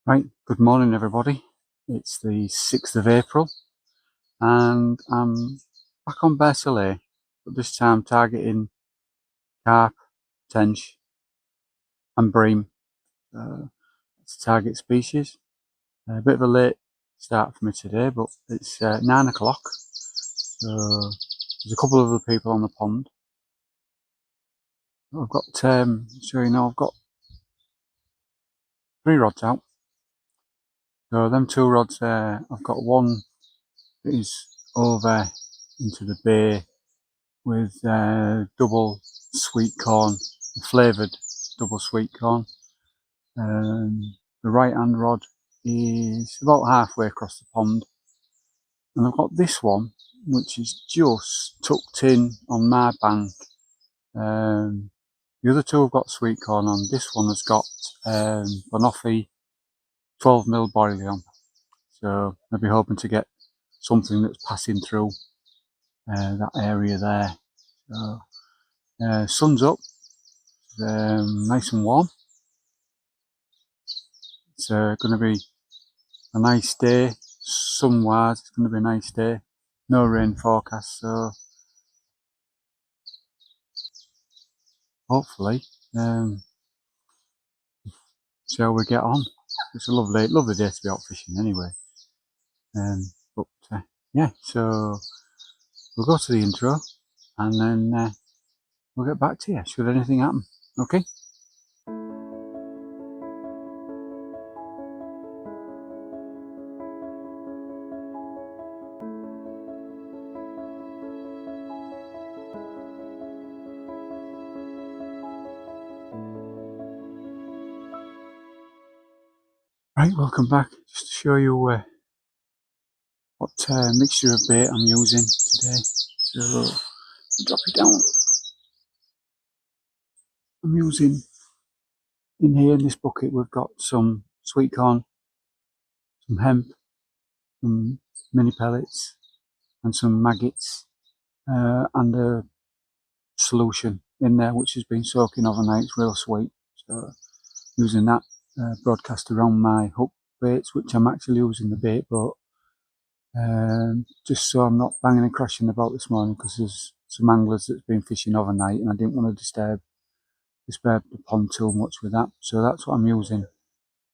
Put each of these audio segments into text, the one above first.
Right, good morning everybody. It's the 6th of April and I'm back on Banoffee, but this time targeting Carp, Tench and Bream. It's a target species. A bit of a late start for me today, but it's 9 o'clock, so there's a couple of other people on the pond. I've got, so you know, I've got 3 rods out. So them 2 rods there, I've got one that is over into the bay with double sweet corn, flavoured double sweet corn. The right hand rod is about halfway across the pond, and I've got this one which is just tucked in on my bank. The other 2 have got sweet corn on. This one has got Banoffee 12mm boilie on, so I'll be hoping to get something that's passing through that area there. So sun's up, nice and warm. It's going to be a nice day, sun-wise. It's going to be a nice day. No rain forecast, so hopefully see how we get on. It's a lovely day to be out fishing anyway. But yeah, so we'll go to the intro and then we'll get back to you should anything happen. Okay. Right, welcome back. Just to show you what mixture of bait I'm using today. So drop it down. I'm using, in here in this bucket, we've got some sweet corn, some hemp, some mini pellets, and some maggots, and a solution in there which has been soaking overnight. It's real sweet. So using that broadcast around my hook baits, which I'm actually using the bait boat, just so I'm not banging and crashing about this morning, because there's some anglers that's been fishing overnight and I didn't want to disturb the pond too much with that. So that's what I'm using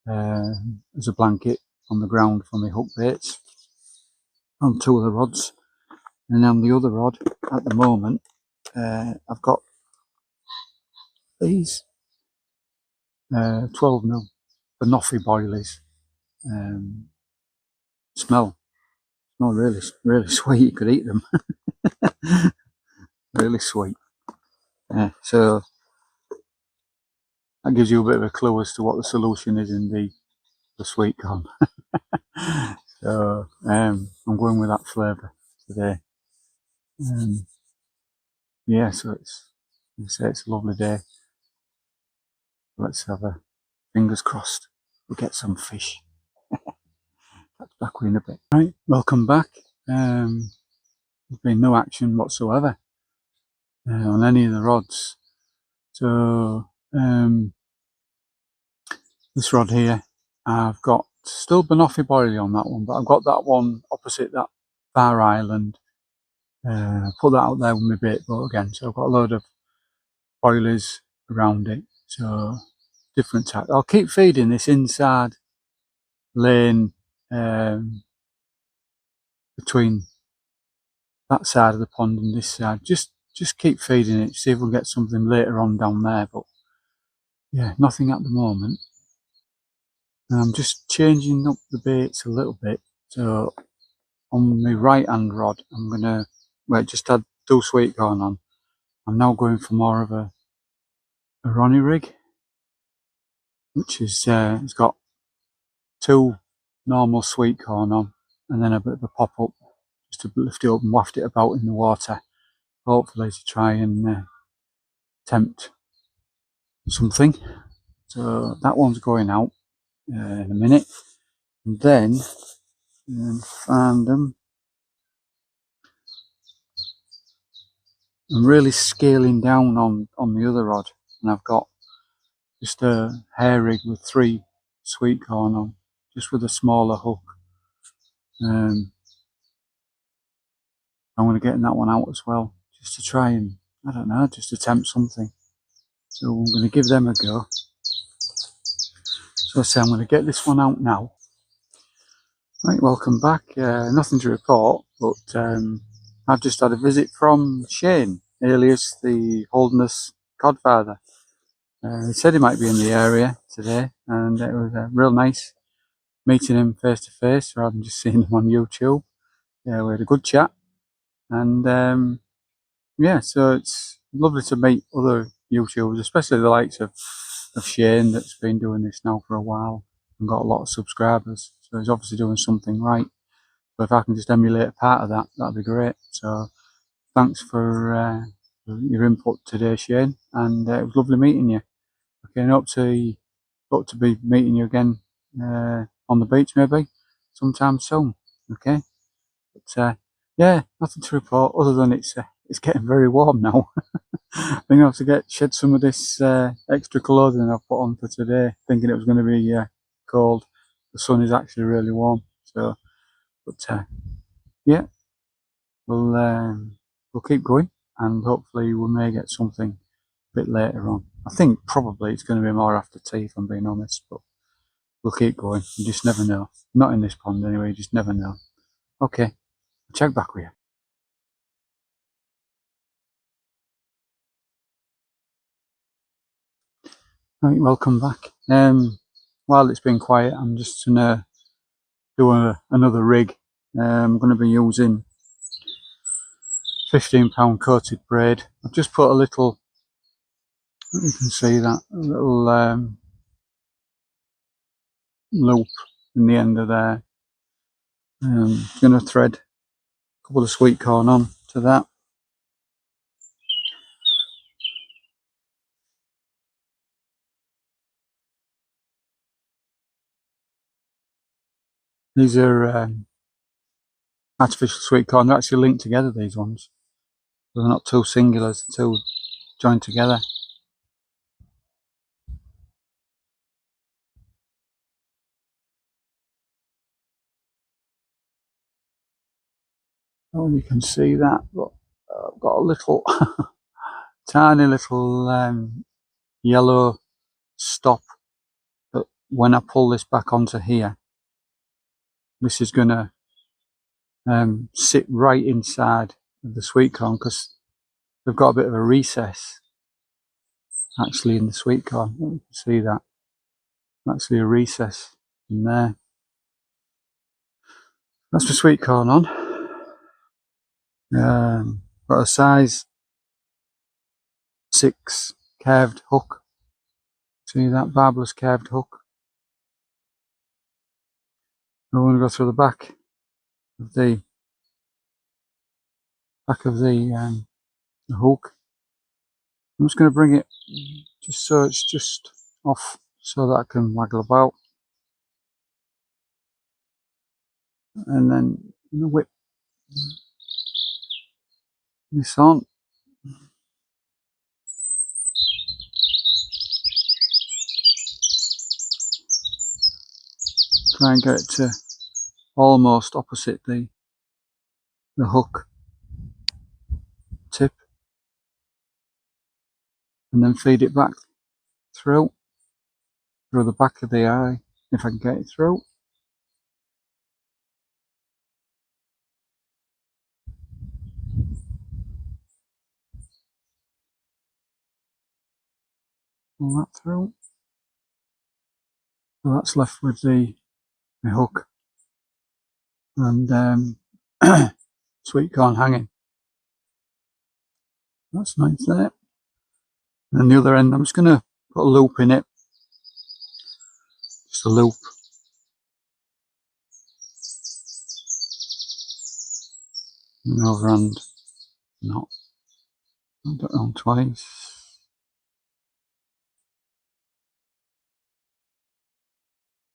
as a blanket on the ground for my hook baits on 2 of the rods. And on the other rod at the moment, I've got these 12mm Banoffee Boilies. Smell really sweet. You could eat them. Really sweet. So that gives you a bit of a clue as to what the solution is in the sweet corn. So I'm going with that flavour today. Yeah, so it's a lovely day. Let's have a fingers crossed we'll get some fish. That's back in a bit. Right, welcome back. There's been no action whatsoever on any of the rods. So this rod here, I've got still Banoffee Boilie on that one, but I've got that one opposite that far island. Put that out there with my bait boat again, so I've got a load of boilies around it. So different type. I'll keep feeding this inside lane between that side of the pond and this side. Just keep feeding it, see if we'll get something later on down there. But yeah, nothing at the moment. And I'm just changing up the baits a little bit. So on my right hand rod, I'm gonna, well, just had 2 sweet corn on. I'm now going for more of a Ronnie rig, which is it's got 2 normal sweet corn on, and then a bit of a pop up just to lift it up and waft it about in the water, hopefully to try and tempt something. So that one's going out in a minute, and then find them. I'm really scaling down on the other rod, and I've got just a hair rig with 3 sweet corn on. just with a smaller hook. I'm going to get that one out as well, just to try and, I don't know, just attempt something. So I'm going to give them a go. So I say I'm going to get this one out now. Right, welcome back. Nothing to report, but I've just had a visit from Shane, alias the Holderness Godfather. He said he might be in the area today, and it was real nice meeting him face to face rather than just seeing him on YouTube. Yeah, we had a good chat, and yeah, so it's lovely to meet other YouTubers, especially the likes of Shane, that's been doing this now for a while and got a lot of subscribers. So he's obviously doing something right. So if I can just emulate a part of that, that'd be great. So thanks for your input today, Shane, and it was lovely meeting you. Okay, and hope to be meeting you again on the beach maybe sometime soon. Okay, but yeah, nothing to report other than it's getting very warm now. I think I have to shed some of this extra clothing I've put on for today, thinking it was going to be cold. The sun is actually really warm. So, but yeah, we'll keep going, and hopefully we may get something a bit later on. I think probably it's going to be more after tea, if I'm being honest, but we'll keep going. You just never know. Not in this pond anyway, you just never know. Okay, I'll check back with you. Right, welcome back. While it's been quiet, I'm just going to do another rig. I'm going to be using £15 coated braid. I've just put a little, you can see that, a little loop in the end of there. I'm going to thread a couple of Sweetcorn on to that. These are artificial Sweetcorn. They're actually linked together, these ones. They're not two singulars, two joined together. Oh, you can see that, but I've got a little tiny little yellow stop that when I pull this back onto here, this is going to sit right inside of the Sweetcorn, because they've got a bit of a recess actually in the Sweetcorn. You can see that. Actually a recess in there. That's the Sweetcorn on. Got a size 6 curved hook. See that barbless curved hook? I'm going to go through the back of the hook. I'm just going to bring it just so it's just off, so that I can waggle about, and then whip this on. Try and get it to almost opposite the hook tip, and then feed it back through the back of the eye, if I can get it through. Pull that through. So that's left with the hook and Sweetcorn hanging. That's nice there. And the other end, I'm just going to put a loop in it. Just a loop. And overhand, not. I've done it on twice.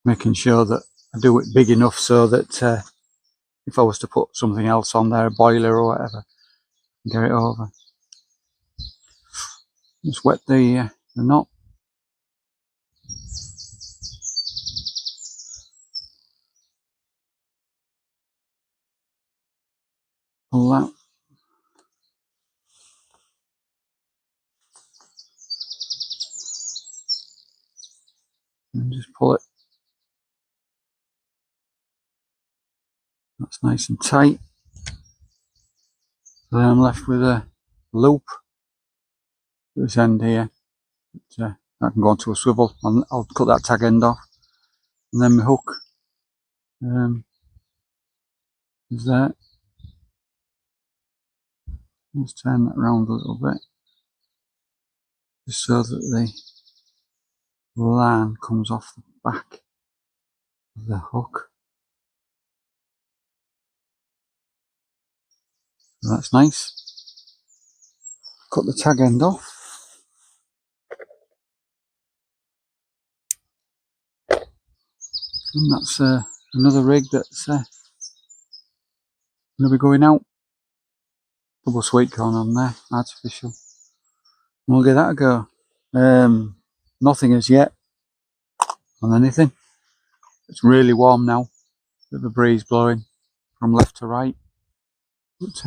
Making sure that I do it big enough so that if I was to put something else on there, a boiler or whatever, get it over. Just wet the knot. pull that. And just pull it. That's nice and tight. So then I'm left with a loop at this end here. But, I can go onto a swivel. I'll cut that tag end off. And then my hook is there. Just turn that around a little bit. Just so that the line comes off the back of the hook. So that's nice. Cut the tag end off. And that's another rig that's going to be going out. Double Sweetcorn on there, artificial. And we'll give that a go. Nothing as yet on anything. It's really warm now. Bit of a breeze blowing from left to right. But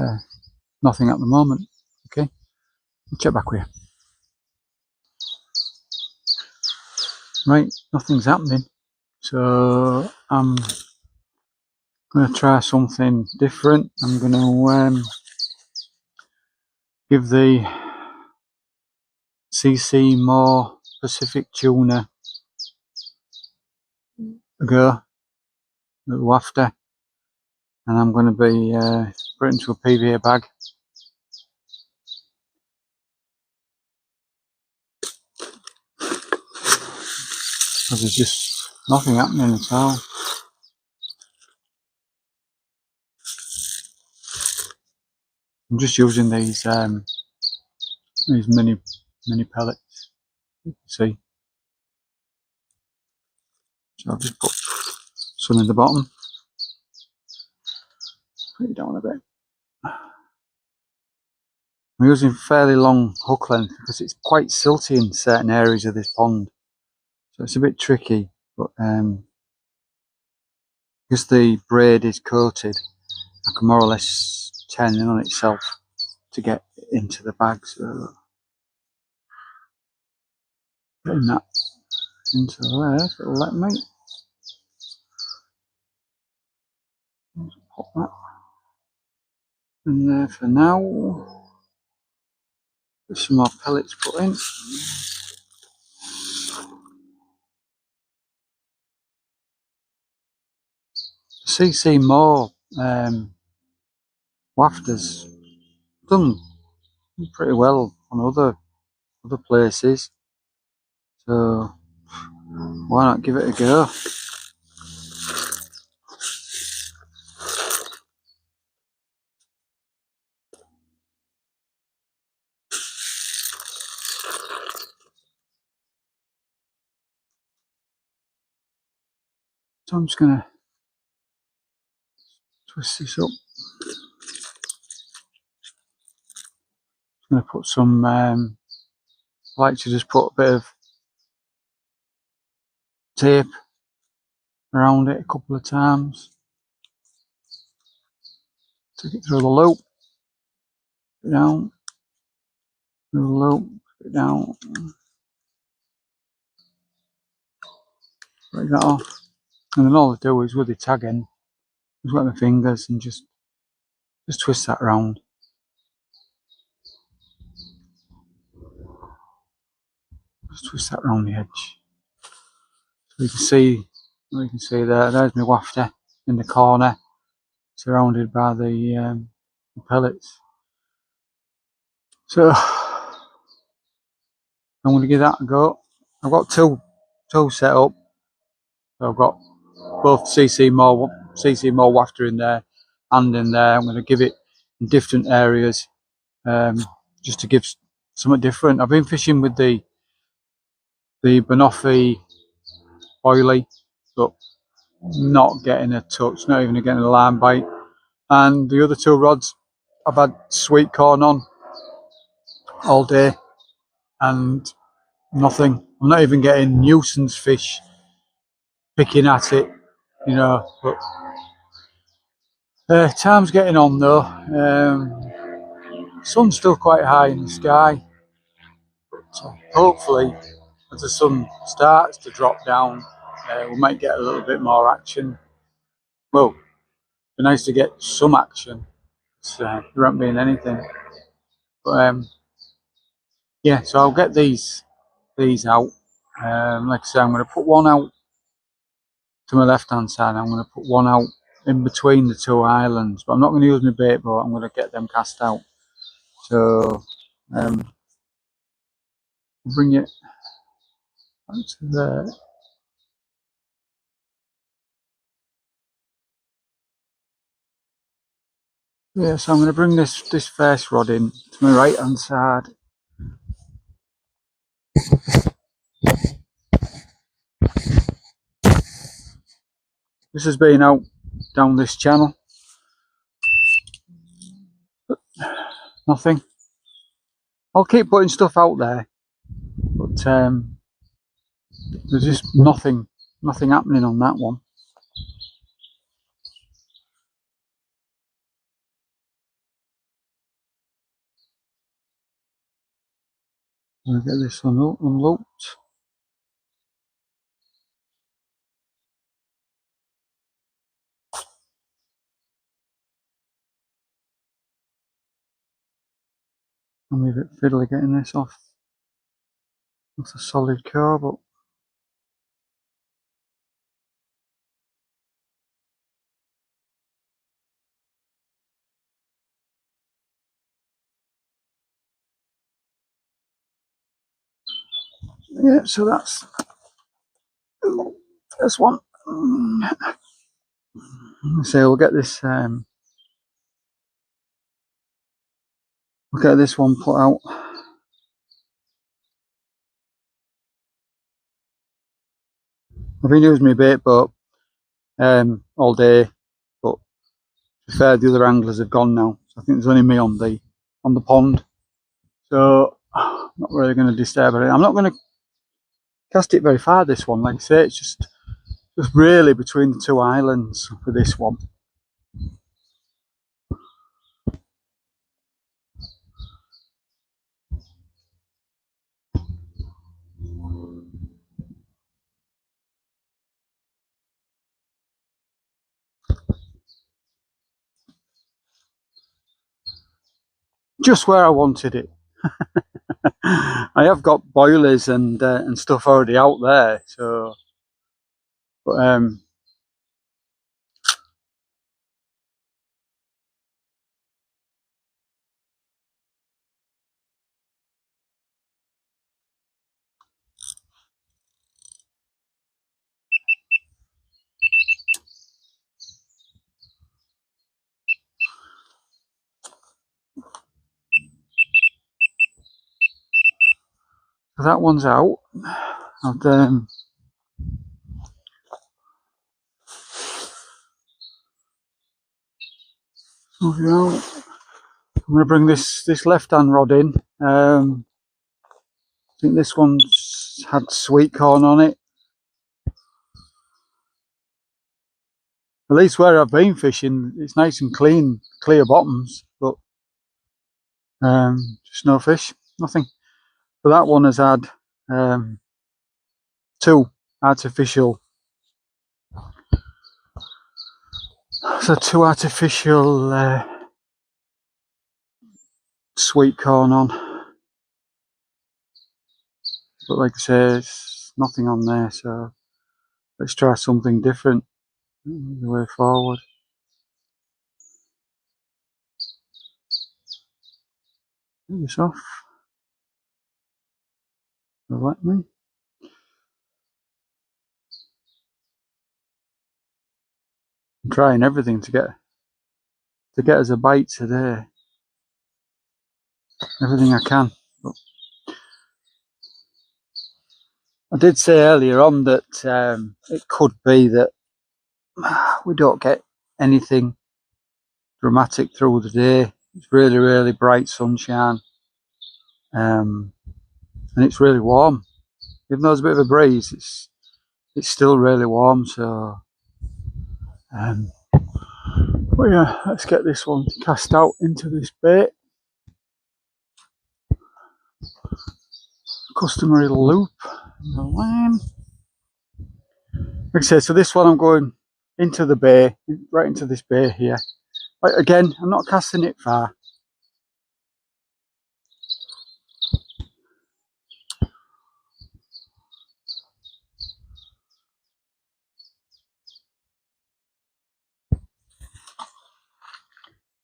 nothing at the moment. Okay, I'll check back with you. Right, nothing's happening. So I'm going to try something different. I'm going to give the CC more Pacific tuna a go, the wafter, and I'm going to be put it into a PVA bag. Because there's just nothing happening at all. I'm just using these mini pellets. You can see. So I've just put some in the bottom. Put it down a bit. I'm using fairly long hook length because it's quite silty in certain areas of this pond, so it's a bit tricky. But because the braid is coated, I can more or less turn in on itself to get into the bag. So putting that into there, if it'll let me. Just pop that in there for now. There's some more pellets put in. CC more wafters done pretty well on other places, so why not give it a go? So I'm just going to twist this up. I'm going to put some, I like to just put a bit of tape around it a couple of times. Take it through the loop, put it down, through the loop, put it down, break that off. And then all I do is with the tag end, just wet my fingers and just twist that around. Just twist that around the edge. So you can see there's my wafter in the corner, surrounded by the pellets. So I'm going to give that a go. I've got two set up. So I've got both CC more wafter in there and in there. I'm going to give it in different areas, just to give something different. I've been fishing with the Banoffee Boilies, but not getting a touch, not even getting a line bite. And the other two rods, I've had Sweetcorn on all day and nothing. I'm not even getting nuisance fish picking at it, you know. But Time's getting on though. Sun's still quite high in the sky. So hopefully, as the sun starts to drop down, we might get a little bit more action. Well, it'd be nice to get some action. There won't be anything. But yeah, so I'll get these out. Like I say, I'm going to put one out to my left hand side. I'm going to put one out in between the two islands, but I'm not going to use my bait boat. I'm going to get them cast out. So bring it back to there. Yeah, so I'm going to bring this first rod in to my right hand side. This has been out down this channel. But nothing. I'll keep putting stuff out there, but there's just nothing happening on that one. I'll get this unlooped. I'm a bit fiddly getting this off the solid core, but yeah, so that's the first one. So we'll get this one put out. I've been using my bait boat all day, but to be fair, the other anglers have gone now. So I think there's only me on the pond. So I'm not really going to disturb it. I'm not going to cast it very far, this one. Like I say, it's just really between the two islands for this one. Just where I wanted it. I have got boilies and stuff already out there, so but so that one's out. And moving on. I'm going to bring this left hand rod in. I think this one's had Sweetcorn on it. At least where I've been fishing, it's nice and clean, clear bottoms, but just no fish, nothing. But that one has had two artificial Sweetcorn on. But like I say, there's nothing on there, so let's try something different the way forward. Get this off. Let me. I'm trying everything to get us a bite today. Everything I can. But I did say earlier on that it could be that we don't get anything dramatic through the day. It's really, really bright sunshine, and it's really warm. Even though there's a bit of a breeze, it's still really warm. So But yeah, let's get this one cast out into this bait. Customary loop in the line. Like I said, so this one I'm going into the bay, right into this bay here. Like again, I'm not casting it far.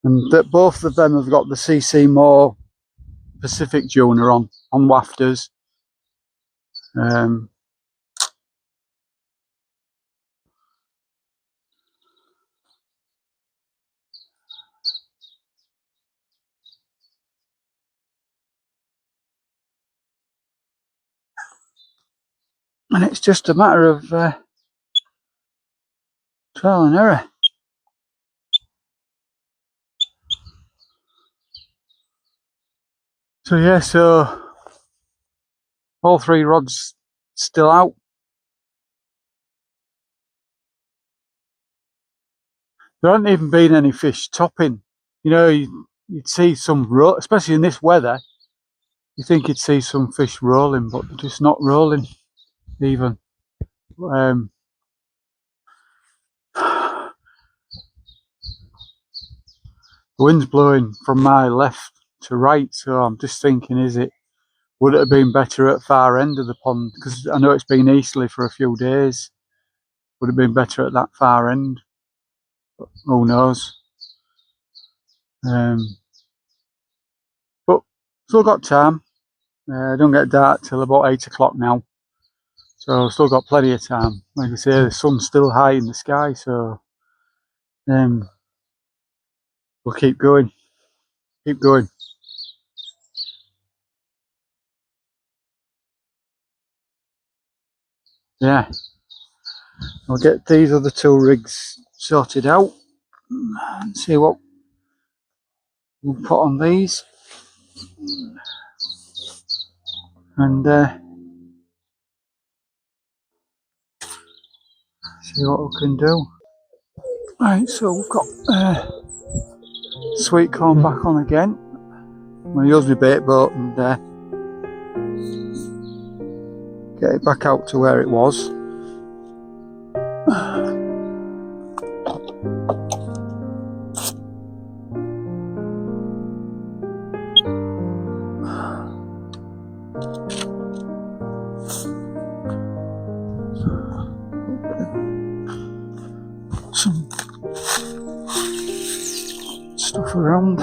And that both of them have got the CC More Pacific tuner on wafters. And it's just a matter of trial and error. So yeah, so all three rods still out. There hasn't even been any fish topping. You know, you'd see some, especially in this weather, you think you'd see some fish rolling, but they're just not rolling even. The wind's blowing from my left to right, so I'm just thinking, would it have been better at far end of the pond? Because I know it's been easterly for a few days. Would it have been better at that far end? But who knows? But still got time. Don't get dark till about 8 o'clock now, so still got plenty of time. Like I say, the sun's still high in the sky, so we'll keep going. Keep going. Yeah, I'll get these other two rigs sorted out and see what we'll put on these, and see what we can do. Right, so we've got Sweetcorn back on again. I'm going to use my bait boat and get it back out to where it was. Some stuff around.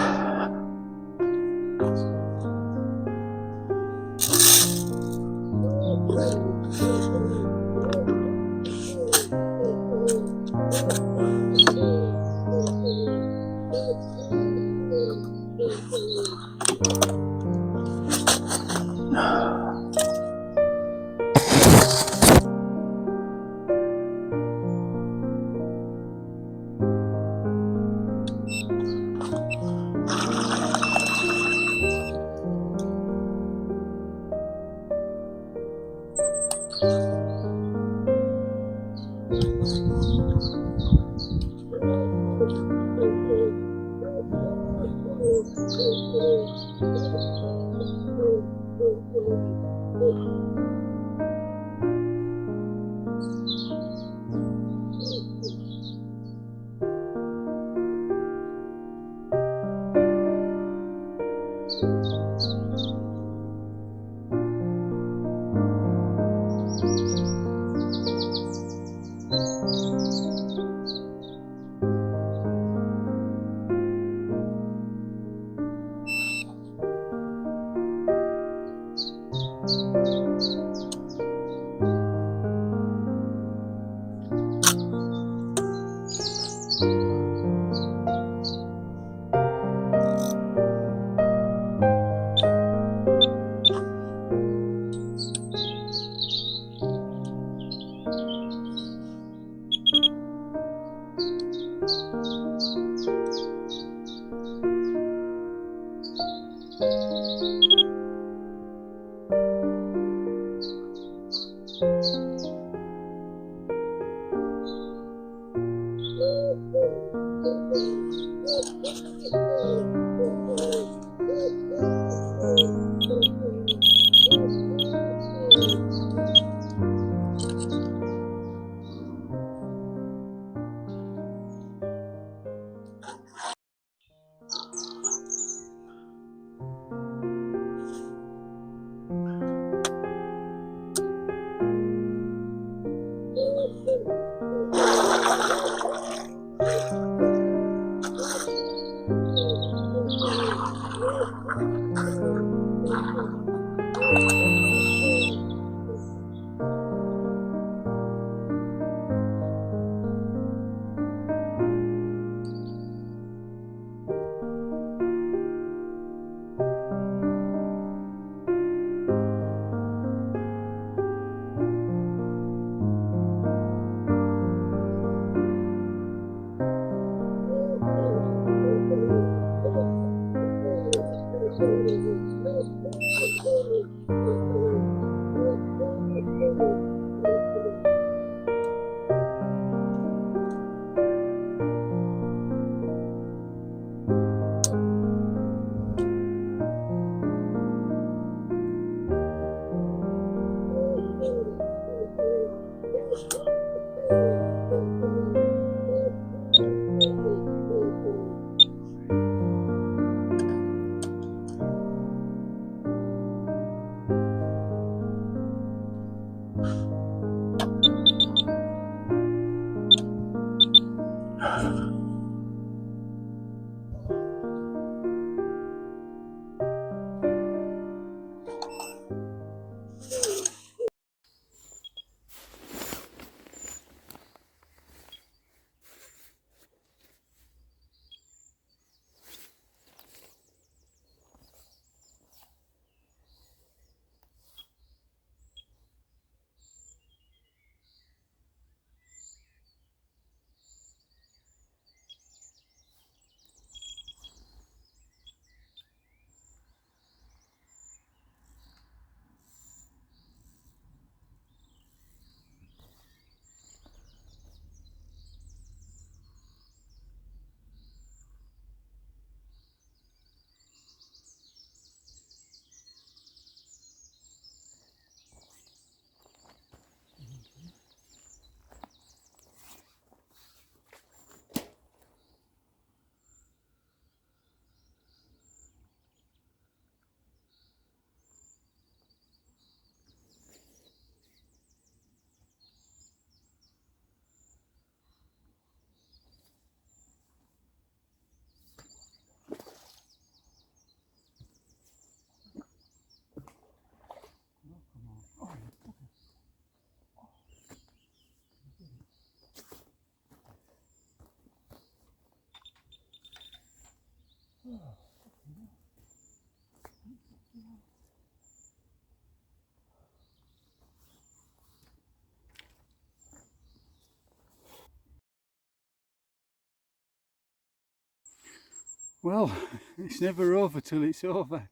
Well, it's never over till it's over.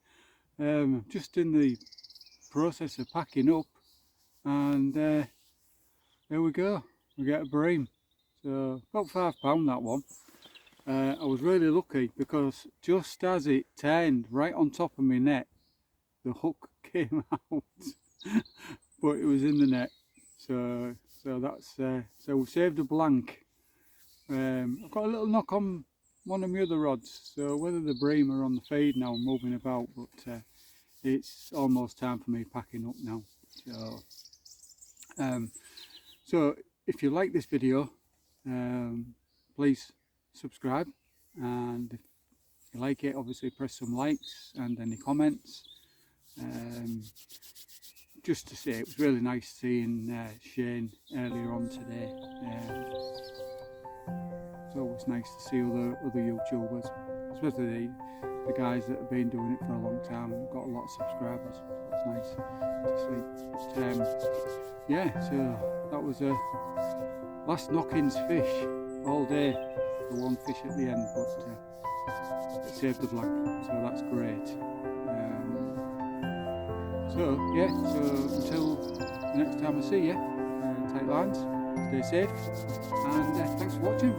Just in the process of packing up, and there we go. We get a bream. So about £5 that one. I was really lucky because just as it turned right on top of my net, the hook came out, but it was in the net. So that's so we saved a blank. I've got a little knock on one of my other rods, so whether the bream are on the feed now and moving about, but it's almost time for me packing up now. So if you like this video, please subscribe, and if you like it, obviously press some likes and any comments. Just to say, it was really nice seeing Shane earlier on today. It's always nice to see other YouTubers, especially the guys that have been doing it for a long time and got a lot of subscribers. So it's nice to see. But, yeah, so that was a last knockings fish all day. The one fish at the end, but it saved the blank, so that's great. So yeah, so until the next time I see you, tight lines, stay safe, and thanks for watching.